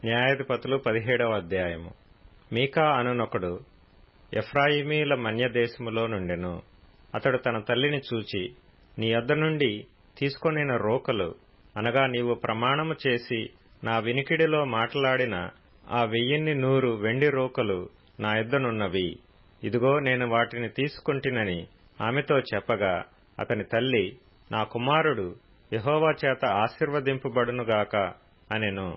న్యాయాధిపతులు 17వ అధ్యాయము. మీకా అనునొకడు ఎఫ్రాయిమీల మన్యదేశములో నుండెను. అతడు తన తల్లిని చూచి, నీ యొద్ద నుండి తీసుకొనిన రోకలు, అనగా నీవు ప్రమాణము చేసి నా వినికిడిలో మాట్లాడిన ఆ 1100 వెండి రోకలు నా యొద్దనున్నవి. ఇదిగో నేను వాటిని తీసుకొంటినని ఆమెతో చెప్పగా, అతని తల్లి, నా కుమారుడు యెహోవా చేత ఆశీర్వదింపబడునుగాక అనెను.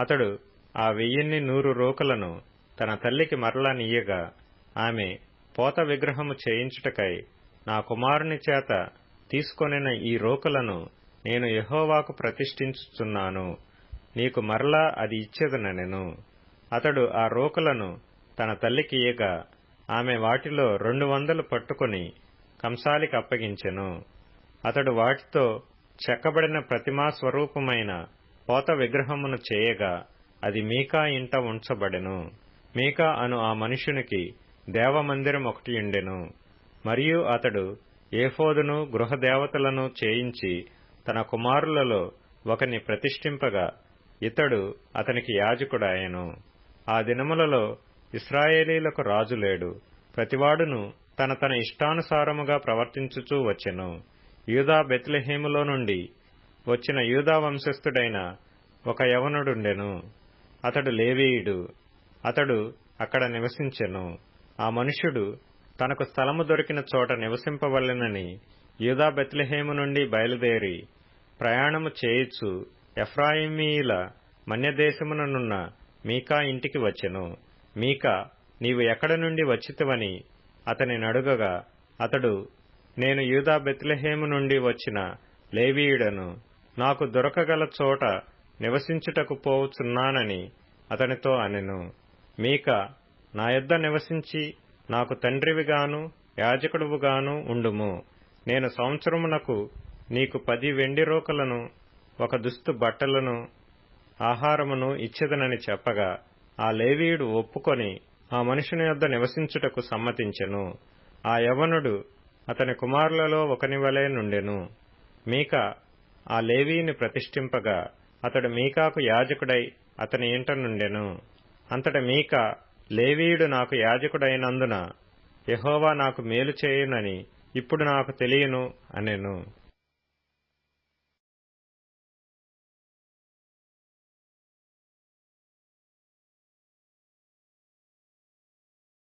అతడు ఆ 1100 రోకలను తన తల్లికి మరలా నీయగా, ఆమె పోత విగ్రహము చేయించుటకై నా కుమారుని చేత తీసుకొనిన ఈ రోకలను నేను యెహోవాకు ప్రతిష్ఠించుచున్నాను, నీకు మరలా అది ఇచ్చెదనెను. అతడు ఆ రోకలను తన తల్లికి ఇయ్యగా, ఆమె వాటిలో 200 పట్టుకొని కంసాలికి అప్పగించెను. అతడు వాటితో చెక్కబడిన ప్రతిమా స్వరూపమైన పోత విగ్రహమును చేయగా, అది మీకా ఇంట ఉంచబడెను. మీకా అను ఆ మనుష్యునికి దేవమందిరం ఒకటియుండెను. మరియు అతడు ఏఫోదును గృహదేవతలను చేయించి తన కుమారులలో ఒకని ప్రతిష్ఠింపగా, ఇతడు అతనికి యాజకుడాయెను. ఆ దినములలో ఇశ్రాయేలీలకు రాజు లేడు. ప్రతివాడును తన తన ఇష్టానుసారముగా ప్రవర్తించుచూ వచ్చెను. యూదా బెత్లెహేములో నుండి వచ్చిన యూదా వంశస్థుడైన ఒక యవనుడుండెను. అతడు లేవీయుడు. అతడు అక్కడ నివసించెను. ఆ మనుష్యుడు తనకు స్థలము దొరికిన చోట నివసింపవలెనని యూదా బెత్లెహేము నుండి బయలుదేరి ప్రయాణము చేయుచు ఎఫ్రాయిమీయుల మన్యదేశముననున్న మీకా ఇంటికి వచ్చెను. మీకా, నీవు ఎక్కడ నుండి వచ్చితివని అతని నడుగగా, అతడు, నేను యూదా బెత్లెహేము నుండి వచ్చిన లేవీయుడను, నాకు దొరకగల చోట నివసించుటకు పోవుచున్నానని అతనితో అనెను. మీకా, నా యొద్ద నివసించి నాకు తండ్రివిగాను యాజకుడువుగాను ఉండుము. నేను సంవత్సరమునకు నీకు 10 వెండి రోకలను, 1 దుస్తు బట్టలను, ఆహారమును ఇచ్చెదనని చెప్పగా, ఆ లేవీయుడు ఒప్పుకొని ఆ మనుషుని యొద్ద నివసించుటకు సమ్మతించెను. ఆ యవనుడు అతని కుమారులలో ఒకని వలె నుండెను. మీకా ఆ లేవీయుని ప్రతిష్ఠింపగా, అతడు మీకాకు యాజకుడై అతని ఇంట నుండెను. అంతట మీకా, లేవీయుడు నాకు యాజకుడైనందున యెహోవా నాకు మేలు చేయునని ఇప్పుడు నాకు తెలియను అనెను.